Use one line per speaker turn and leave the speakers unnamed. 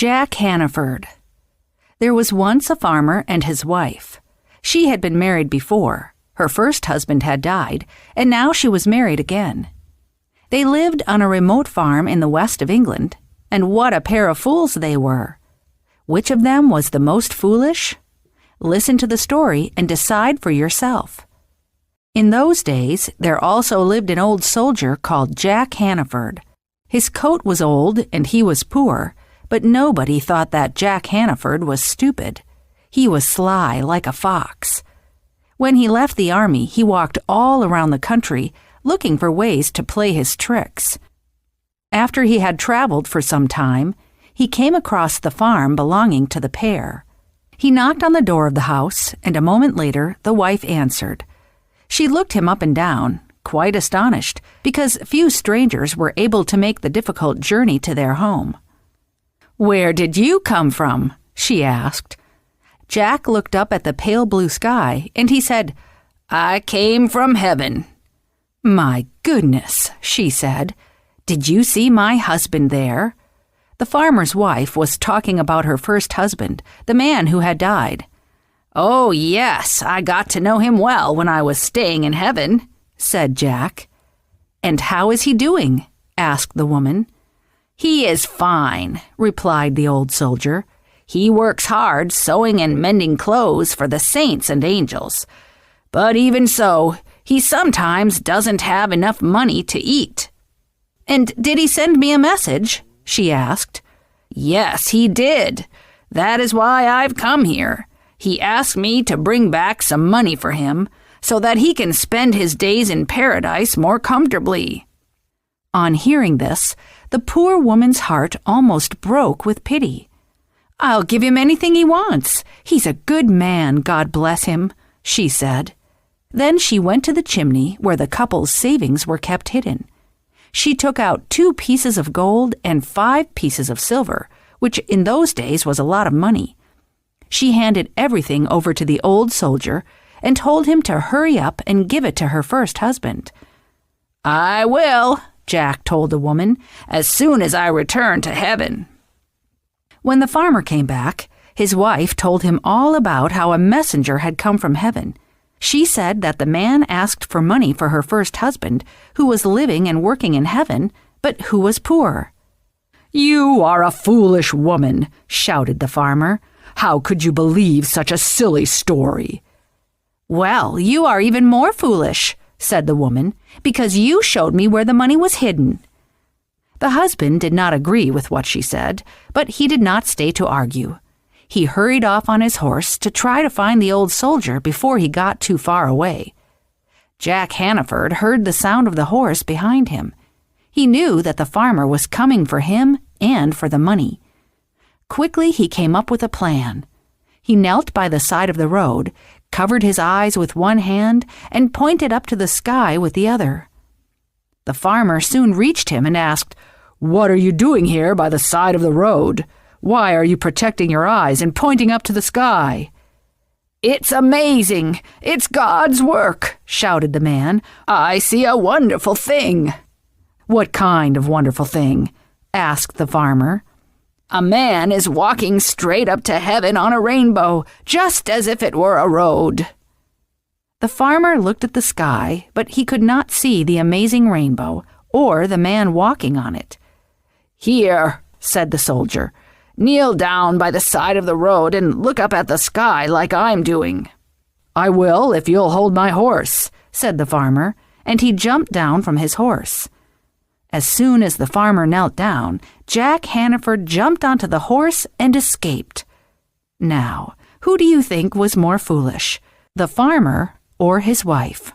Jack Hannaford. There was once a farmer and his wife. She had been married before. Her first husband had died, and now she was married again. They lived on a remote farm in the west of England, and what a pair of fools they were. Which of them was the most foolish? Listen to the story and decide for yourself. In those days, there also lived an old soldier called Jack Hannaford. His coat was old and he was poor, but nobody thought that Jack Hannaford was stupid. He was sly like a fox. When he left the army, he walked all around the country looking for ways to play his tricks. After he had traveled for some time, he came across the farm belonging to the pair. He knocked on the door of the house, and a moment later the wife answered. She looked him up and down, quite astonished, because few strangers were able to make the difficult journey to their home. "Where did you come from?" she asked. Jack looked up at the pale blue sky, and he said, "I came from heaven." "My goodness," she said. "Did you see my husband there?" The farmer's wife was talking about her first husband, the man who had died. "Oh, yes, I got to know him well when I was staying in heaven," said Jack. "And how is he doing?" asked the woman. "He is fine," replied the old soldier. "He works hard sewing and mending clothes for the saints and angels. But even so, he sometimes doesn't have enough money to eat." "And did he send me a message?" she asked. "Yes, he did. That is why I've come here. He asked me to bring back some money for him so that he can spend his days in paradise more comfortably." On hearing this, the poor woman's heart almost broke with pity. "I'll give him anything he wants. He's a good man, God bless him," she said. Then she went to the chimney where the couple's savings were kept hidden. She took out 2 pieces of gold and 5 pieces of silver, which in those days was a lot of money. She handed everything over to the old soldier and told him to hurry up and give it to her first husband. "I will," Jack told the woman, "as soon as I return to heaven." When the farmer came back, his wife told him all about how a messenger had come from heaven. She said that the man asked for money for her first husband, who was living and working in heaven, but who was poor. "You are a foolish woman," shouted the farmer. "How could you believe such a silly story?" "Well, you are even more foolish," said the woman, "because you showed me where the money was hidden." The husband did not agree with what she said, but he did not stay to argue. He hurried off on his horse to try to find the old soldier before he got too far away. Jack Hannaford heard the sound of the horse behind him. He knew that the farmer was coming for him and for the money. Quickly he came up with a plan. He knelt by the side of the road, covered his eyes with one hand, and pointed up to the sky with the other. The farmer soon reached him and asked, "What are you doing here by the side of the road? Why are you protecting your eyes and pointing up to the sky?" "It's amazing! It's God's work!" shouted the man. "I see a wonderful thing." "What kind of wonderful thing?" asked the farmer. "A man is walking straight up to heaven on a rainbow, just as if it were a road." The farmer looked at the sky, but he could not see the amazing rainbow or the man walking on it. "Here," said the soldier, "kneel down by the side of the road and look up at the sky like I'm doing." "I will if you'll hold my horse," said the farmer, and he jumped down from his horse. As soon as the farmer knelt down, Jack Hannaford jumped onto the horse and escaped. Now, who do you think was more foolish, the farmer or his wife?